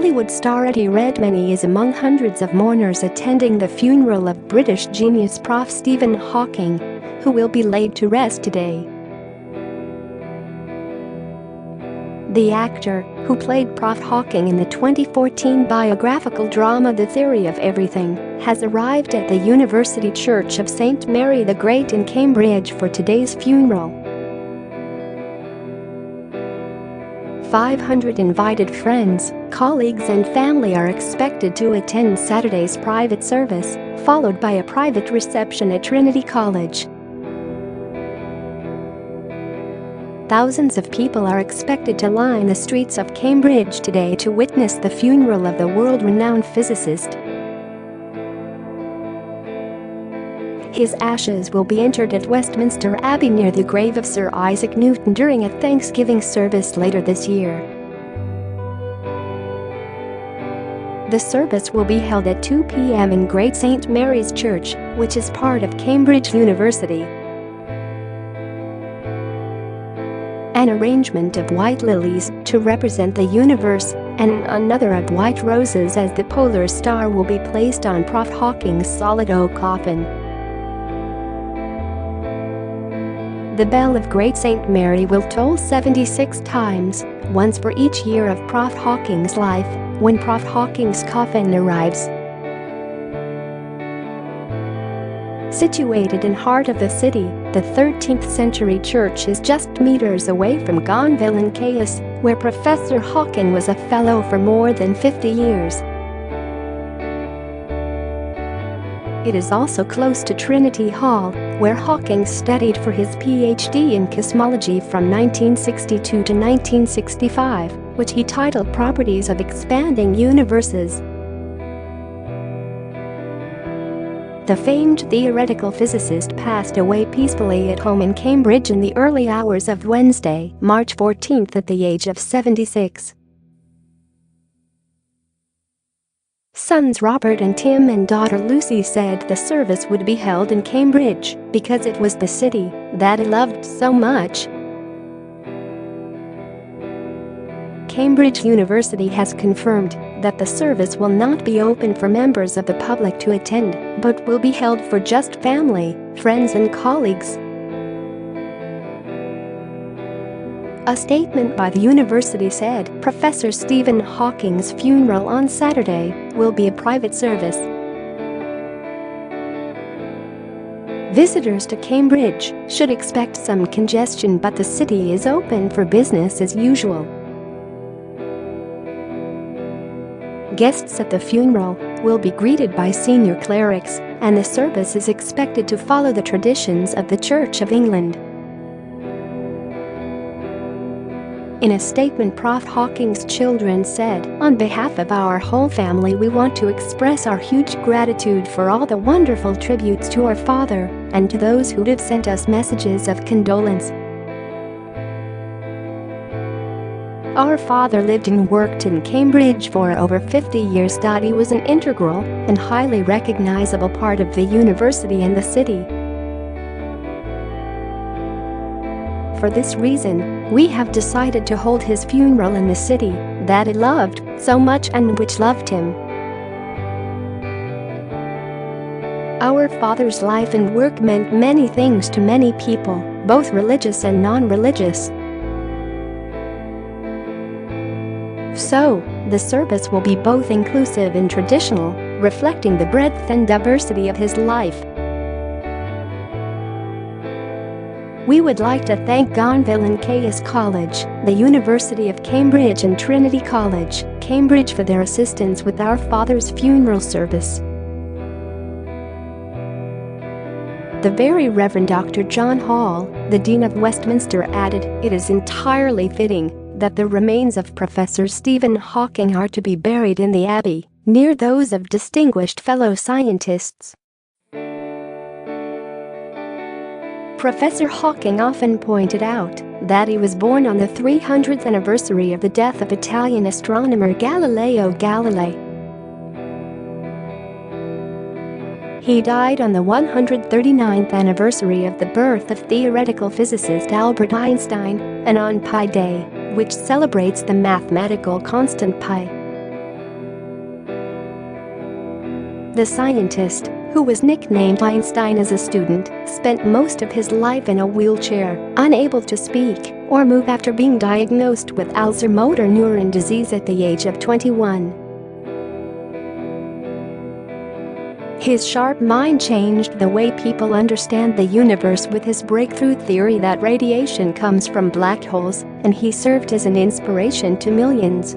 Hollywood star Eddie Redmayne is among hundreds of mourners attending the funeral of British genius Prof Stephen Hawking, who will be laid to rest today. The actor, who played Prof Hawking in the 2014 biographical drama The Theory of Everything, has arrived at the University Church of St Mary the Great in Cambridge for today's funeral. 500 invited friends, colleagues and family are expected to attend Saturday's private service, followed by a private reception at Trinity College. Thousands of people are expected to line the streets of Cambridge today to witness the funeral of the world-renowned physicist. His ashes will be interred at Westminster Abbey near the grave of Sir Isaac Newton during a Thanksgiving service later this year. The service will be held at 2 p.m. in Great St Mary's Church, which is part of Cambridge University. An arrangement of white lilies, to represent the universe, and another of white roses as the polar star will be placed on Prof Hawking's solid oak coffin. The bell of Great St Mary will toll 76 times, once for each year of Prof Hawking's life, when Prof Hawking's coffin arrives. Situated in heart of the city, the 13th century church is just meters away from Gonville Caius, where Professor Hawking was a fellow for more than 50 years. It is also close to Trinity Hall, where Hawking studied for his PhD in cosmology from 1962 to 1965, which he titled Properties of Expanding Universes. The famed theoretical physicist passed away peacefully at home in Cambridge in the early hours of Wednesday, March 14th at the age of 76. Sons Robert and Tim and daughter Lucy said the service would be held in Cambridge because it was the city that he loved so much. Cambridge University has confirmed that the service will not be open for members of the public to attend, but will be held for just family, friends and colleagues. A statement by the university said Professor Stephen Hawking's funeral on Saturday will be a private service. Visitors to Cambridge should expect some congestion, but the city is open for business as usual. Guests at the funeral will be greeted by senior clerics, and the service is expected to follow the traditions of the Church of England. In a statement, Prof Hawking's children said, "On behalf of our whole family, we want to express our huge gratitude for all the wonderful tributes to our father and to those who have sent us messages of condolence. Our father lived and worked in Cambridge for over 50 years. He was an integral and highly recognizable part of the university and the city. For this reason, we have decided to hold his funeral in the city that he loved so much and which loved him. Our father's life and work meant many things to many people, both religious and non-religious. So, the service will be both inclusive and traditional, reflecting the breadth and diversity of his life. We would like to thank Gonville Caius College, the University of Cambridge and Trinity College, Cambridge for their assistance with our father's funeral service." The Very Reverend Dr. John Hall, the Dean of Westminster, added, "It is entirely fitting that the remains of Professor Stephen Hawking are to be buried in the Abbey, near those of distinguished fellow scientists." Professor Hawking often pointed out that he was born on the 300th anniversary of the death of Italian astronomer Galileo Galilei. He died on the 139th anniversary of the birth of theoretical physicist Albert Einstein, and on Pi Day, which celebrates the mathematical constant pi. The scientist, who was nicknamed Einstein as a student, spent most of his life in a wheelchair, unable to speak or move after being diagnosed with Alzheimer's motor neuron disease at the age of 21. His sharp mind changed the way people understand the universe with his breakthrough theory that radiation comes from black holes, and he served as an inspiration to millions.